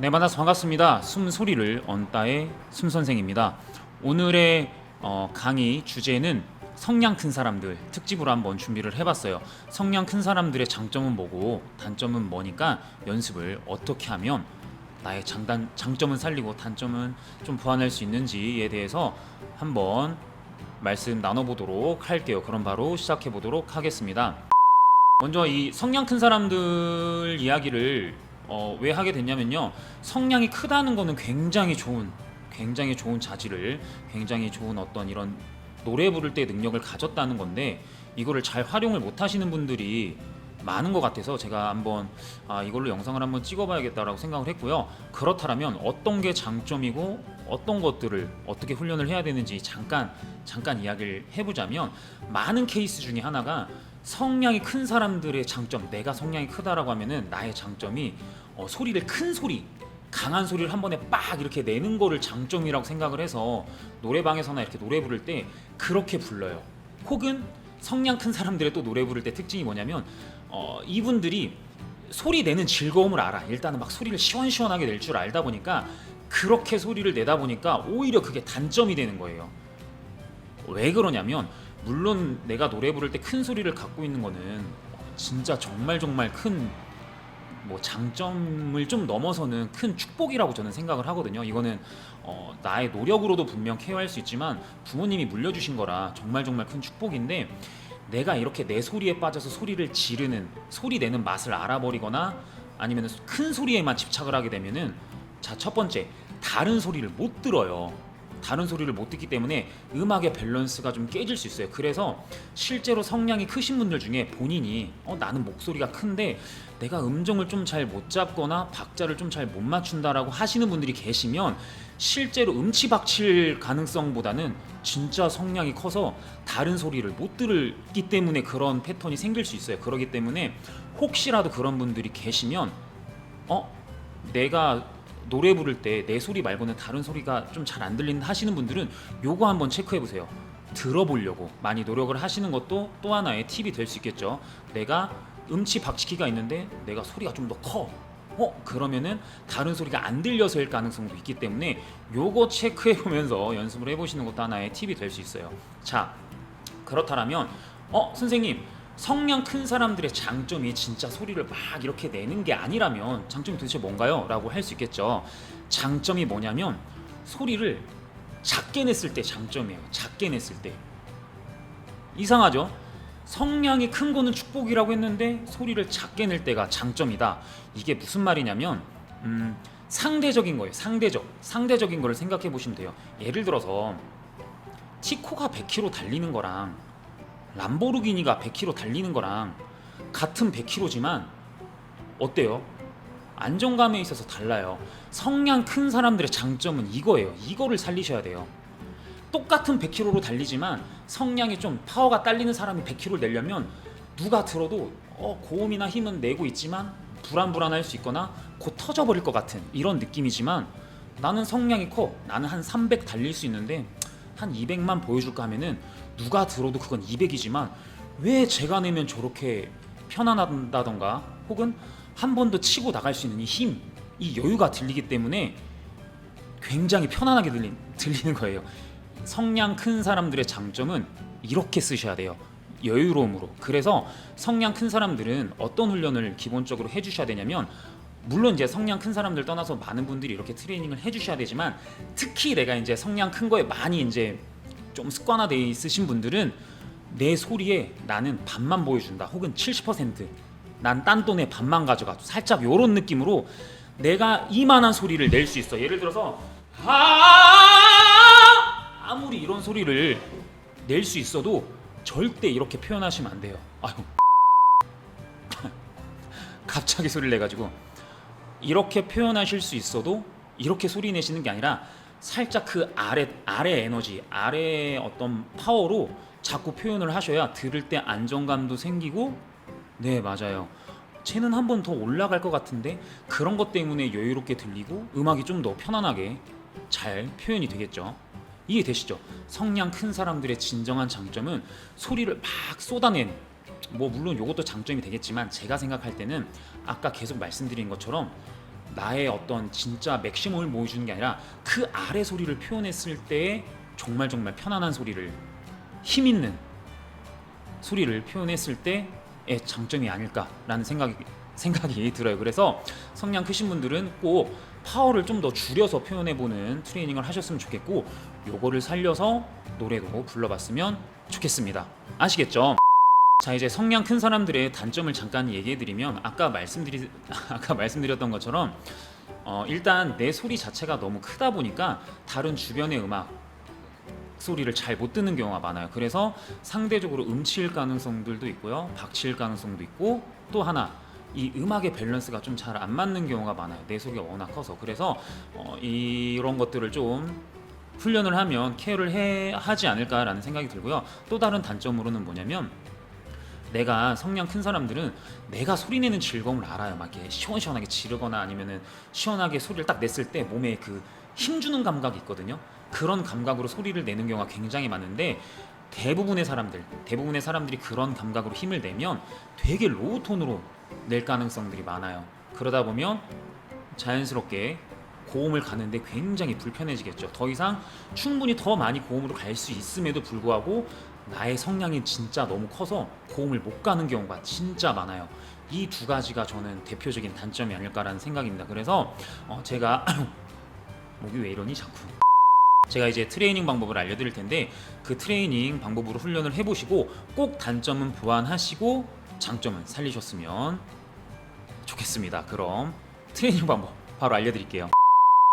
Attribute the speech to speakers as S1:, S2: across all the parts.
S1: 네, 만나서 반갑습니다. 숨소리를 언따의 숨선생입니다. 오늘의 강의 주제는 성량 큰 사람들 특집으로 한번 준비를 해봤어요. 성량 큰 사람들의 장점은 뭐고 단점은 뭐니까 연습을 어떻게 하면 나의 장점은 살리고 단점은 좀 보완할 수 있는지에 대해서 한번 말씀 나눠보도록 할게요. 그럼 바로 시작해보도록 하겠습니다. 먼저 이 성량 큰 사람들 이야기를 왜 하게 됐냐면요, 성량이 크다는 거는 굉장히 좋은 자질을, 굉장히 좋은 어떤 이런 노래 부를 때 능력을 가졌다는 건데, 이거를 잘 활용을 못 하시는 분들이 많은 것 같아서 제가 한번 이걸로 영상을 한번 찍어봐야겠다라고 생각을 했고요. 그렇다면 어떤 게 장점이고 어떤 것들을 어떻게 훈련을 해야 되는지 잠깐 이야기를 해보자면, 많은 케이스 중에 하나가 성량이 큰 사람들의 장점, 내가 성량이 크다라고 하면은 나의 장점이 소리를 큰 소리, 강한 소리를 한 번에 빡 이렇게 내는 거를 장점이라고 생각을 해서 노래방에서나 이렇게 노래 부를 때 그렇게 불러요. 혹은 성량 큰 사람들의 또 노래 부를 때 특징이 뭐냐면 이분들이 소리 내는 즐거움을 알아. 일단은 막 소리를 시원시원하게 낼 줄 알다 보니까 그렇게 소리를 내다 보니까 오히려 그게 단점이 되는 거예요. 왜 그러냐면, 물론 내가 노래 부를 때 큰 소리를 갖고 있는 거는 진짜 정말 큰 장점을 좀 넘어서는 큰 축복이라고 저는 생각을 하거든요. 이거는 나의 노력으로도 분명 케어할 수 있지만 부모님이 물려주신 거라 정말 큰 축복인데, 내가 이렇게 내 소리에 빠져서 소리를 지르는, 소리 내는 맛을 알아버리거나 아니면 큰 소리에만 집착을 하게 되면은, 자, 첫 번째, 다른 소리를 못 들어요. 다른 소리를 못 듣기 때문에 음악의 밸런스가 좀 깨질 수 있어요. 그래서 실제로 성량이 크신 분들 중에 본인이 나는 목소리가 큰데 내가 음정을 좀 잘 못 잡거나 박자를 좀 잘 못 맞춘다라고 하시는 분들이 계시면, 실제로 음치박칠 가능성보다는 진짜 성량이 커서 다른 소리를 못 들기 때문에 그런 패턴이 생길 수 있어요. 그렇기 때문에 혹시라도 그런 분들이 계시면 내가 노래 부를 때 내 소리 말고는 다른 소리가 좀 잘 안 들린다 하시는 분들은 요거 한번 체크해 보세요. 들어보려고 많이 노력을 하시는 것도 또 하나의 팁이 될 수 있겠죠. 내가 음치 박치기가 있는데 내가 소리가 좀 더 커. 그러면은 다른 소리가 안 들려서일 가능성도 있기 때문에 요거 체크해 보면서 연습을 해보시는 것도 하나의 팁이 될 수 있어요. 자, 그렇다면 선생님, 성량 큰 사람들의 장점이 진짜 소리를 막 이렇게 내는 게 아니라면 장점이 도대체 뭔가요? 라고 할 수 있겠죠. 장점이 뭐냐면, 소리를 작게 냈을 때 장점이에요. 작게 냈을 때. 이상하죠? 성량이 큰 거는 축복이라고 했는데 소리를 작게 낼 때가 장점이다. 이게 무슨 말이냐면 상대적인 거예요. 상대적인 거를 생각해 보시면 돼요. 예를 들어서 티코가 100km 달리는 거랑 람보르기니가 100km 달리는 거랑 같은 100km지만 어때요? 안정감에 있어서 달라요. 성량 큰 사람들의 장점은 이거예요. 이거를 살리셔야 돼요. 똑같은 100km로 달리지만 성량이 좀 파워가 딸리는 사람이 100km를 내려면 누가 들어도 고음이나 힘은 내고 있지만 불안할 수 있거나 곧 터져버릴 것 같은 이런 느낌이지만, 나는 성량이 커. 나는 한 300 달릴 수 있는데 한 200만 보여줄까 하면은 누가 들어도 그건 200이지만 왜 제가 내면 저렇게 편안하다던가, 혹은 한 번 더 치고 나갈 수 있는 이 힘, 이 여유가 들리기 때문에 굉장히 편안하게 들리는 거예요. 성량 큰 사람들의 장점은 이렇게 쓰셔야 돼요. 여유로움으로. 그래서 성량 큰 사람들은 어떤 훈련을 기본적으로 해주셔야 되냐면, 물론 이제 성량 큰 사람들 떠나서 많은 분들이 이렇게 트레이닝을 해주셔야 되지만, 특히 내가 이제 성량 큰 거에 많이 이제 좀 습관화되어 있으신 분들은 내 소리에 나는 반만 보여준다, 혹은 70% 난 딴 돈에 반만 가져가, 살짝 요런 느낌으로 내가 이만한 소리를 낼 수 있어. 예를 들어서 아무리 이런 소리를 낼 수 있어도 절대 이렇게 표현하시면 안 돼요. 아유 갑자기 소리를 내가지고. 이렇게 표현하실 수 있어도 이렇게 소리 내시는 게 아니라 살짝 그 아래 에너지, 아래 어떤 파워로 자꾸 표현을 하셔야 들을 때 안정감도 생기고, 네, 맞아요, 쟤는 한 번 더 올라갈 것 같은데, 그런 것 때문에 여유롭게 들리고 음악이 좀 더 편안하게 잘 표현이 되겠죠. 이해되시죠? 성량 큰 사람들의 진정한 장점은 소리를 막 쏟아낸, 물론 이것도 장점이 되겠지만 제가 생각할 때는 아까 계속 말씀드린 것처럼 나의 어떤 진짜 맥시멈을 보여주는 게 아니라 그 아래 소리를 표현했을 때 정말 정말 편안한 소리를, 힘 있는 소리를 표현했을 때의 장점이 아닐까라는 생각이 들어요. 그래서 성량 크신 분들은 꼭 파워를 좀 더 줄여서 표현해보는 트레이닝을 하셨으면 좋겠고, 요거를 살려서 노래도 불러봤으면 좋겠습니다. 아시겠죠? 자, 이제 성량 큰 사람들의 단점을 잠깐 얘기해드리면, 아까 말씀드렸던 것처럼 일단 내 소리 자체가 너무 크다 보니까 다른 주변의 음악 소리를 잘 못 듣는 경우가 많아요. 그래서 상대적으로 음치일 가능성들도 있고요, 박치일 가능성도 있고, 또 하나 이 음악의 밸런스가 좀 잘 안 맞는 경우가 많아요. 내 소리가 워낙 커서. 그래서 이런 것들을 좀 훈련을 하면 케어를 하지 않을까라는 생각이 들고요. 또 다른 단점으로는 뭐냐면, 내가 성량 큰 사람들은 내가 소리 내는 즐거움을 알아요. 막 이렇게 시원시원하게 지르거나 아니면은 시원하게 소리를 딱 냈을 때 몸에 그 힘주는 감각이 있거든요. 그런 감각으로 소리를 내는 경우가 굉장히 많은데, 대부분의 사람들이 그런 감각으로 힘을 내면 되게 로우 톤으로 낼 가능성들이 많아요. 그러다 보면 자연스럽게 고음을 가는데 굉장히 불편해지겠죠. 더 이상 충분히 더 많이 고음으로 갈 수 있음에도 불구하고 나의 성량이 진짜 너무 커서 고음을 못 가는 경우가 진짜 많아요. 이 두 가지가 저는 대표적인 단점이 아닐까라는 생각입니다. 그래서 제가 목이 왜 이러니 자꾸. 제가 이제 트레이닝 방법을 알려드릴 텐데, 그 트레이닝 방법으로 훈련을 해보시고 꼭 단점은 보완하시고 장점은 살리셨으면 좋겠습니다. 그럼 트레이닝 방법 바로 알려드릴게요.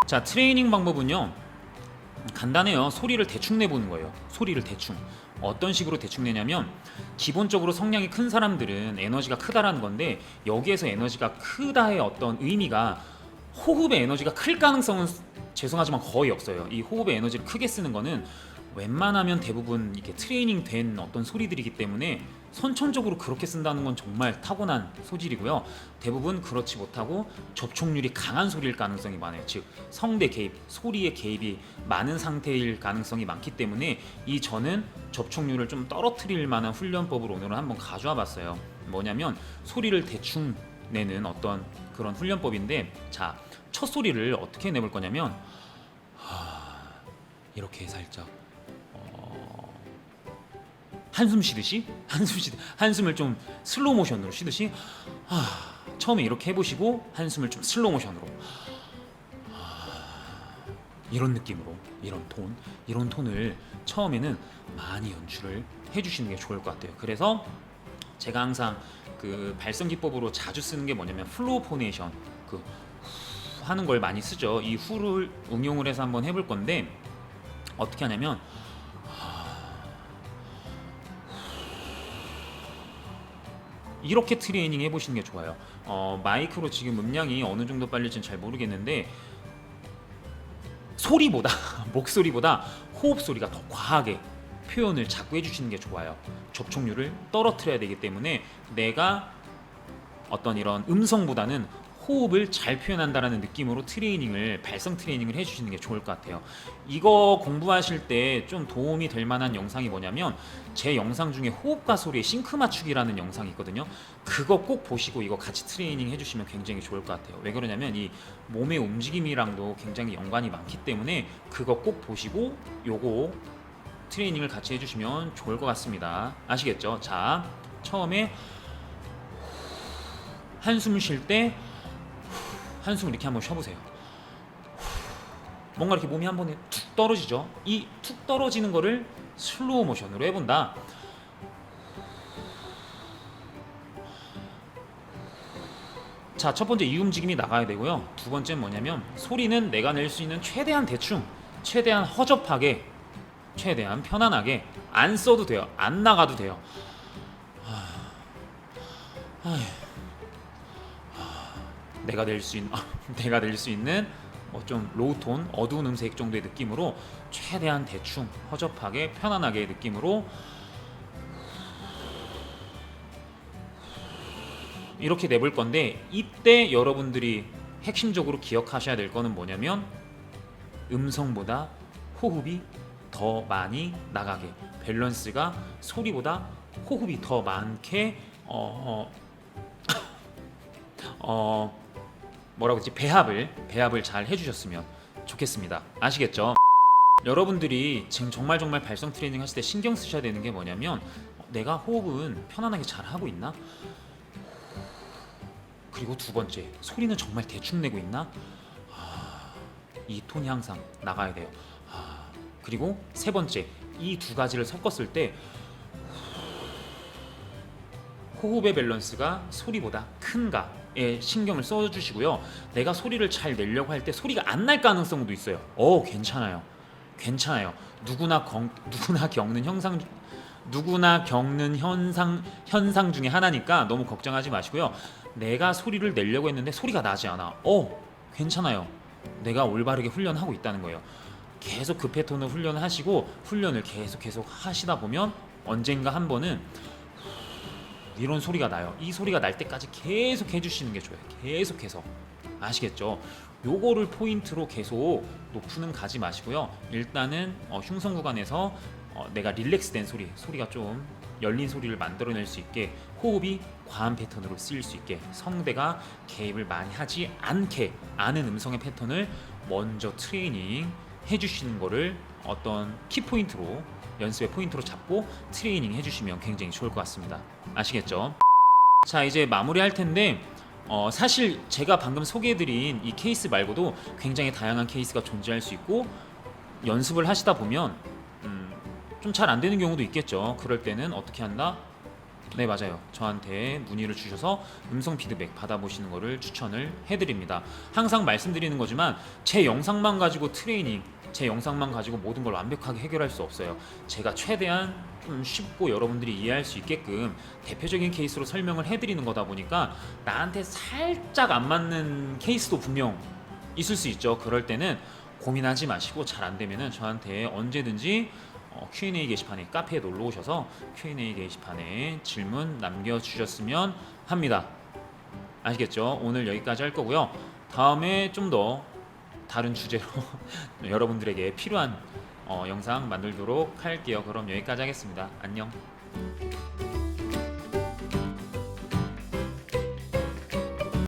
S1: 자, 트레이닝 방법은요, 간단해요. 소리를 대충 내보는 거예요. 소리를 대충. 어떤 식으로 대충 내냐면, 기본적으로 성량이 큰 사람들은 에너지가 크다라는 건데, 여기에서 에너지가 크다의 어떤 의미가 호흡의 에너지가 클 가능성은 죄송하지만 거의 없어요. 이 호흡의 에너지를 크게 쓰는 거는 웬만하면 대부분 이렇게 트레이닝 된 어떤 소리들이기 때문에 선천적으로 그렇게 쓴다는 건 정말 타고난 소질이고요. 대부분 그렇지 못하고 접촉률이 강한 소리일 가능성이 많아요. 즉 성대 개입, 소리의 개입이 많은 상태일 가능성이 많기 때문에 저는 접촉률을 좀 떨어뜨릴 만한 훈련법을 오늘은 한번 가져와 봤어요. 뭐냐면 소리를 대충 내는 어떤 그런 훈련법인데, 자, 첫 소리를 어떻게 내볼 거냐면 이렇게 살짝 한숨 쉬듯이 한숨을 좀 슬로우 모션으로 쉬듯이 처음에 이렇게 해보시고 한숨을 좀 슬로우 모션으로 이런 느낌으로, 이런 톤을 처음에는 많이 연출을 해주시는 게 좋을 것 같아요. 그래서 제가 항상 그 발성 기법으로 자주 쓰는 게 뭐냐면 플로우 포네이션, 그 하는 걸 많이 쓰죠. 이 후를 응용을 해서 한번 해볼 건데, 어떻게 하냐면 이렇게 트레이닝 해보시는 게 좋아요. 마이크로 지금 음량이 어느 정도 빨릴지는 잘 모르겠는데, 소리보다 목소리보다 호흡 소리가 더 과하게 표현을 자꾸 해주시는 게 좋아요. 접촉률을 떨어뜨려야 되기 때문에 내가 어떤 이런 음성보다는 호흡을 잘 표현한다라는 느낌으로 발성 트레이닝을 해주시는 게 좋을 것 같아요. 이거 공부하실 때 좀 도움이 될 만한 영상이 뭐냐면, 제 영상 중에 호흡과 소리의 싱크 맞추기라는 영상이 있거든요. 그거 꼭 보시고 이거 같이 트레이닝 해주시면 굉장히 좋을 것 같아요. 왜 그러냐면 이 몸의 움직임이랑도 굉장히 연관이 많기 때문에 그거 꼭 보시고 요거 트레이닝을 같이 해주시면 좋을 것 같습니다. 아시겠죠? 자, 처음에 한숨 쉴 때 한숨을 이렇게 한번 쉬어보세요. 뭔가 이렇게 몸이 한 번에 툭 떨어지죠. 이 툭 떨어지는 거를 슬로우 모션으로 해본다. 자, 첫 번째 이 움직임이 나가야 되고요. 두 번째는 뭐냐면, 소리는 내가 낼 수 있는 최대한 대충, 최대한 허접하게, 최대한 편안하게, 안 써도 돼요. 안 나가도 돼요. 내가 낼 수 있는 좀 로우톤, 어두운 음색 정도의 느낌으로 최대한 대충, 허접하게, 편안하게 느낌으로 이렇게 내볼 건데, 이때 여러분들이 핵심적으로 기억하셔야 될 거는 뭐냐면, 음성보다 호흡이 더 많이 나가게, 밸런스가 소리보다 호흡이 더 많게 뭐라고 그러지? 배합을 잘 해주셨으면 좋겠습니다. 아시겠죠? 여러분들이 지금 정말 발성 트레이닝 하실 때 신경 쓰셔야 되는 게 뭐냐면 내가 호흡은 편안하게 잘 하고 있나? 그리고 두 번째, 소리는 정말 대충 내고 있나? 이 톤이 항상 나가야 돼요. 그리고 세 번째, 이 두 가지를 섞었을 때 호흡의 밸런스가 소리보다 큰가에 신경을 써주시고요. 내가 소리를 잘 내려고 할 때 소리가 안 날 가능성도 있어요. 괜찮아요. 누구나 겪는 현상 중에 하나니까 너무 걱정하지 마시고요. 내가 소리를 내려고 했는데 소리가 나지 않아. 괜찮아요. 내가 올바르게 훈련하고 있다는 거예요. 계속 그 패턴을 훈련하시고 훈련을 계속 하시다 보면 언젠가 한 번은 이런 소리가 나요. 이 소리가 날 때까지 계속 해주시는 게 좋아요. 계속해서. 아시겠죠? 요거를 포인트로 계속 높이는 가지 마시고요. 일단은 흉성 구간에서 내가 릴렉스된 소리가 좀 열린 소리를 만들어낼 수 있게, 호흡이 과한 패턴으로 쓰일 수 있게, 성대가 개입을 많이 하지 않게 아는 음성의 패턴을 먼저 트레이닝 해주시는 거를 어떤 키포인트로, 연습의 포인트로 잡고 트레이닝 해주시면 굉장히 좋을 것 같습니다. 아시겠죠? 자, 이제 마무리할 텐데 사실 제가 방금 소개해드린 이 케이스 말고도 굉장히 다양한 케이스가 존재할 수 있고, 연습을 하시다 보면 좀 잘 안 되는 경우도 있겠죠. 그럴 때는 어떻게 한다? 네, 맞아요. 저한테 문의를 주셔서 음성 피드백 받아보시는 거를 추천을 해드립니다. 항상 말씀드리는 거지만 제 영상만 가지고 트레이닝, 제 영상만 가지고 모든 걸 완벽하게 해결할 수 없어요. 제가 최대한 좀 쉽고 여러분들이 이해할 수 있게끔 대표적인 케이스로 설명을 해드리는 거다 보니까 나한테 살짝 안 맞는 케이스도 분명 있을 수 있죠. 그럴 때는 고민하지 마시고 잘 안 되면은 저한테 언제든지 Q&A 게시판에, 카페에 놀러 오셔서 Q&A 게시판에 질문 남겨주셨으면 합니다. 아시겠죠? 오늘 여기까지 할 거고요. 다음에 좀 더 다른 주제로 여러분들에게 필요한 영상 만들도록 할게요. 그럼 여기까지 하겠습니다. 안녕.